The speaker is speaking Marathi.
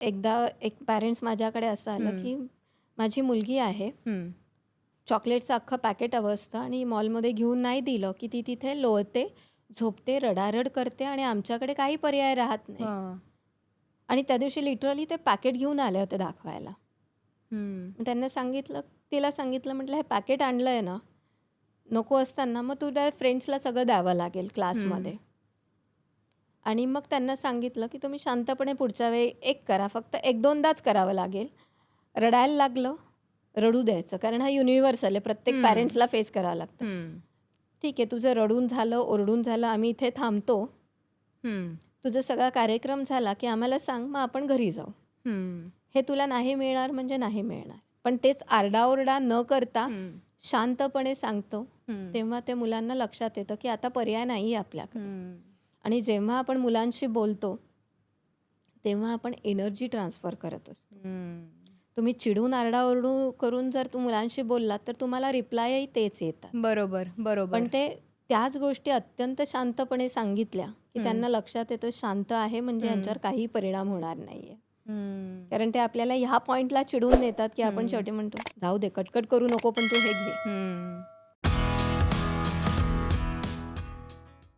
एकदा एक पॅरेंट्स माझ्याकडे असं आलं, हं. की माझी मुलगी आहे, हं. चॉकलेटचं अख्खं पॅकेट हवं असतं आणि मॉलमध्ये घेऊन नाही दिलं, की ती तिथे लोळते, झोपते, रडारड करते आणि आमच्याकडे काही पर्याय राहत नाही. हां. आणि त्या दिवशी लिटरली ते पॅकेट घेऊन आले होते दाखवायला. हं. मग तिला सांगितलं, म्हटलं, "हे पॅकेट आणलंय ना, नको असताना मग तुझ्या फ्रेंड्सला सगळं द्यावं लागेल हं. क्लासमध्ये." आणि मग त्यांना सांगितलं, की तुम्ही शांतपणे पुढच्या वेळी एक करा, फक्त 1-2दाच करावं लागेल. रडायला लागलं, रडू द्यायचं. कारण हा युनिव्हर्सल आहे, प्रत्येक हं. पॅरेंट्सला फेस करावं लागतं. हं. ठीक आहे, तुझं रडून झालं, ओरडून झालं, आम्ही इथे थांबतो. हं. तुझा सगळा कार्यक्रम झाला, की आम्हाला सांग, मग आपण घरी जाऊ. हं. हे तुला नाही मिळणार म्हणजे नाही मिळणार. पण तेच आरडाओरडा न करता हं. शांतपणे सांगतो, हं. तेव्हा ते मुलांना लक्षात येतं, की आता पर्याय नाही आहे आपल्याकडे. हं. आणि जेव्हा आपण मुलांशी बोलतो, तेव्हा आपण एनर्जी ट्रान्सफर करत असतो. हं. तुम्ही चिडून आरडाओरडू करून जर मुलांशी बोललात, तर तुम्हाला रिप्लायही तेच येतात. बरोबर, पण बरोबर. ते त्याच गोष्टी अत्यंत शांतपणे सांगितल्या, की हं. त्यांना लक्षात येतं शांत आहे म्हणजे हं. यांच्यावर काही परिणाम होणार नाही आहे. हं. कारण ते आपल्याला ह्या पॉइंटला चिडवून नेतात, की आपण हं. शेवटी म्हणतो, "जाऊ दे, कटकट करू नको, पण तू हे घे." हं.